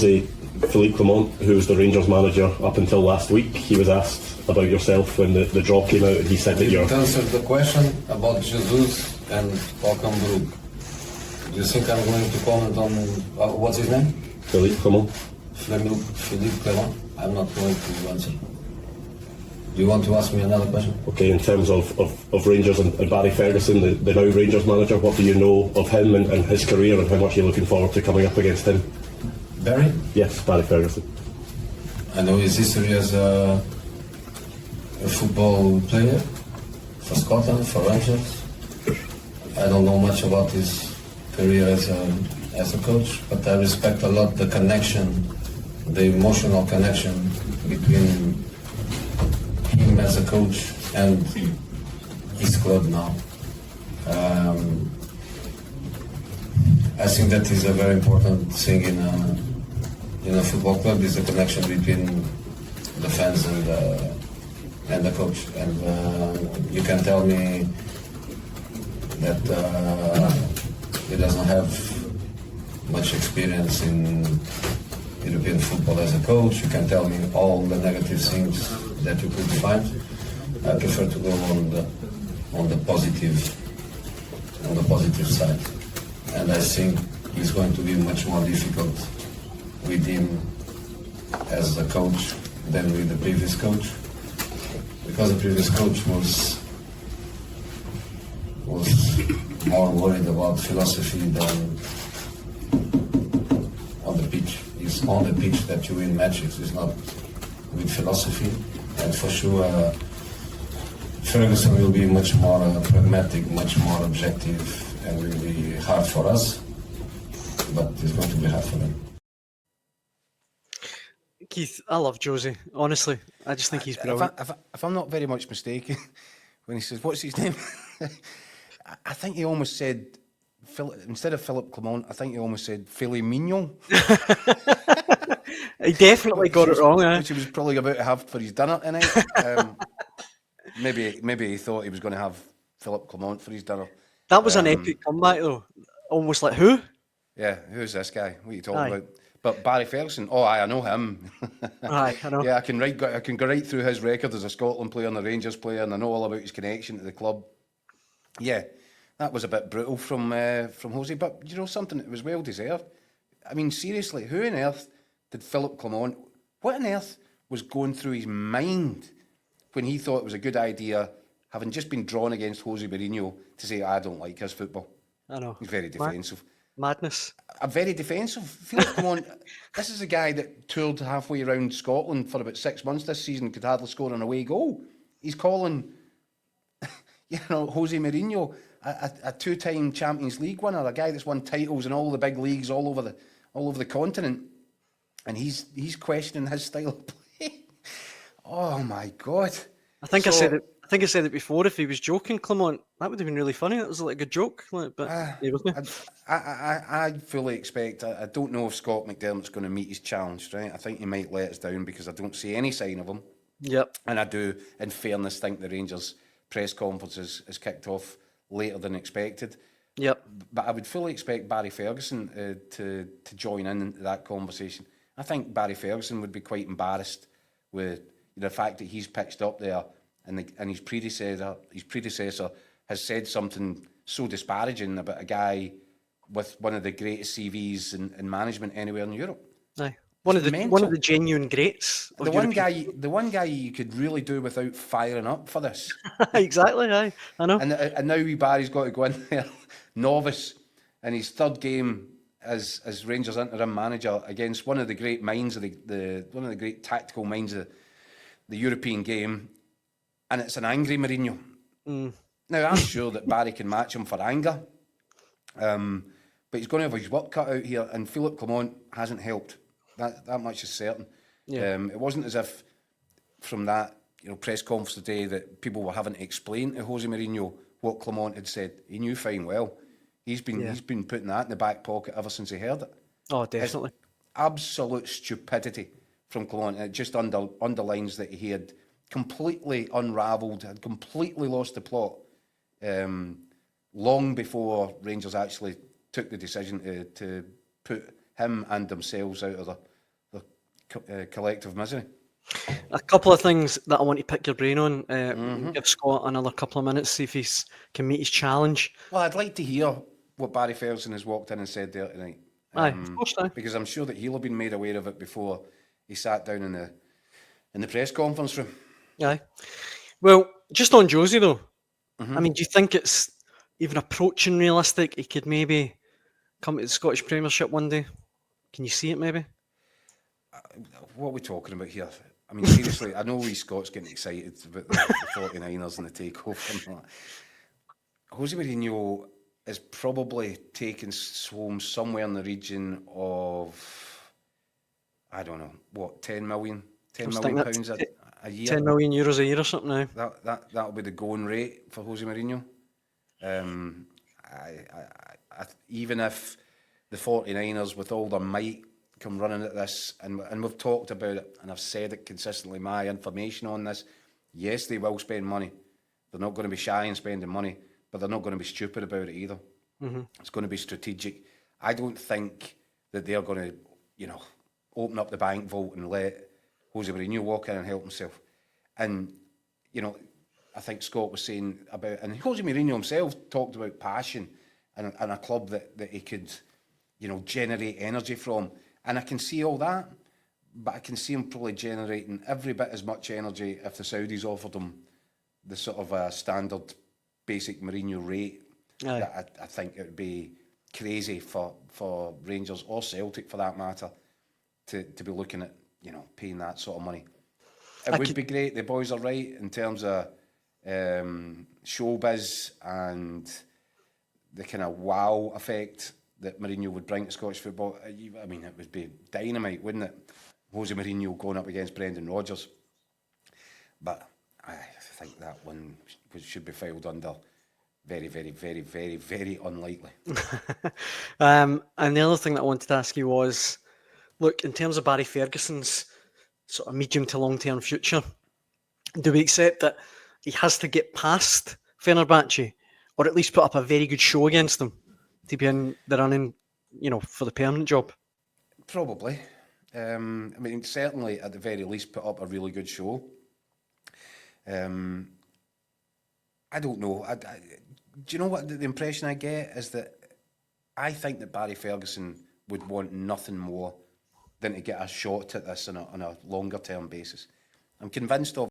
Say Philippe Clement, who was the Rangers manager up until last week, he was asked about yourself when the draw came out, and he said that you're... To answer the question about Jesus and Welcome Brook, do you think I'm going to comment on, what's his name? Philippe Clement. Philippe Clement? I'm not going to answer. Do you want to ask me another question? Okay, in terms of Rangers and Barry Ferguson, the now Rangers manager, what do you know of him and his career, and how much are you looking forward to coming up against him? Barry? Yes, Barry Ferguson. I know his history as a football player for Scotland, for Rangers. I don't know much about his career as a coach, but I respect a lot the connection, the emotional connection between him as a coach and his club now. I think that is a very important thing in a football club, is the connection between the fans and the coach. And you can tell me that he doesn't have much experience in European football as a coach. You can tell me all the negative things that you could find. I prefer to go on the positive side. And I think it's going to be much more difficult with him as a coach than with the previous coach, because the previous coach was more worried about philosophy than on the pitch. It's on the pitch that you win matches. It's not with philosophy. And for sure, Ferguson will be much more pragmatic, much more objective, and will be hard for us, but it's going to be hard for them. Keith, I love Jose. Honestly, I just think he's brilliant. If I'm not very much mistaken, when he says, what's his name? I think he almost said, instead of Philippe Clement, I think he almost said Philippe Mignon. He definitely got it wrong, which he was probably about to have for his dinner tonight. Maybe he thought he was going to have Philippe Clement for his dinner. That was an epic comeback, though. Almost like, who? Yeah, who's this guy? What are you talking about? But Barry Ferguson, I know him. Aye, I know. Yeah, I can go right through his record as a Scotland player and a Rangers player, and I know all about his connection to the club. Yeah, that was a bit brutal from Jose, but you know something, it was well deserved. I mean, seriously, who on earth did Philippe Clement? What on earth was going through his mind when he thought it was a good idea, having just been drawn against Jose Mourinho, to say, I don't like his football? I know. He's very defensive. Madness. Very defensive. Philippe Clement, this is a guy that toured halfway around Scotland for about 6 months this season, could hardly score an away goal. He's calling, Jose Mourinho a two-time Champions League winner, a guy that's won titles in all the big leagues all over the continent, and he's questioning his style of play. Oh my God! I think I said it before. If he was joking, Clement, that would have been really funny. That was like a good joke. But he wasn't. I fully expect. I don't know if Scott McDermott's going to meet his challenge. Right? I think he might let us down because I don't see any sign of him. Yep. And I do, in fairness, think the Rangers press conference is kicked off later than expected. Yep. But I would fully expect Barry Ferguson to join in that conversation. I think Barry Ferguson would be quite embarrassed with the fact that he's pitched up there and his predecessor has said something so disparaging about a guy with one of the greatest CVs in management anywhere in Europe. Aye. One of the genuine greats. The one guy you could really do without firing up for this. Exactly, aye. I know. And now Barry's got to go in there, novice, in his third game as Rangers interim manager against one of the great minds of one of the great tactical minds of the European game, and it's an angry Mourinho. Now I'm sure that Barry can match him for anger, but he's going to have his work cut out here, and Philippe Clement hasn't helped. That much is certain. Yeah. It wasn't as if from that press conference today that people were having to explain to Jose Mourinho what Clement had said. He knew fine well. He's been putting that in the back pocket ever since he heard it. Oh, definitely. It's absolute stupidity from Clement. It just underlines that he had completely unravelled, had completely lost the plot long before Rangers actually took the decision to put him and themselves out of collective misery. A couple of things that I want to pick your brain on. Give Scott another couple of minutes, see if he can meet his challenge. Well, I'd like to hear what Barry Ferguson has walked in and said there tonight. Aye, of course, aye. Because I'm sure that he'll have been made aware of it before he sat down in the press conference room. Aye. Well, just on Josie though, I mean, do you think it's even approaching realistic he could maybe come to the Scottish Premiership one day? Can you see it maybe? What are we talking about here? I mean, seriously, I know we Scots getting excited about the 49ers and the takeover and all that. Jose Mourinho is probably taking home somewhere in the region of, I don't know, what, 10 million? 10 million pounds a year? 10 million euros a year or something now. That'll be the going rate for Jose Mourinho. Even if the 49ers, with all their might, come running at this, and we've talked about it, and I've said it consistently, my information on this, yes, they will spend money. They're not going to be shy in spending money, but they're not going to be stupid about it either. It's going to be strategic. I don't think that they're going to, open up the bank vault and let Jose Mourinho walk in and help himself. And, I think Scott was saying about, and Jose Mourinho himself talked about passion and a club that he could, generate energy from. And I can see all that, but I can see him probably generating every bit as much energy if the Saudis offered him the sort of standard basic Mourinho rate. I think it would be crazy for Rangers or Celtic, for that matter, to be looking at, paying that sort of money. It would be great. The boys are right in terms of showbiz and the kind of wow effect that Mourinho would bring to Scottish football. I mean, it would be dynamite, wouldn't it? Jose Mourinho going up against Brendan Rodgers. But I think that one should be filed under very, very, very, very, very unlikely. And the other thing that I wanted to ask you was, look, in terms of Barry Ferguson's sort of medium to long-term future, do we accept that he has to get past Fenerbahce, or at least put up a very good show against them to be in the running, for the permanent job? Probably. I mean, certainly at the very least put up a really good show. I don't know. Do you know what the impression I get is that I think that Barry Ferguson would want nothing more than to get a shot at this on a longer term basis. I'm convinced of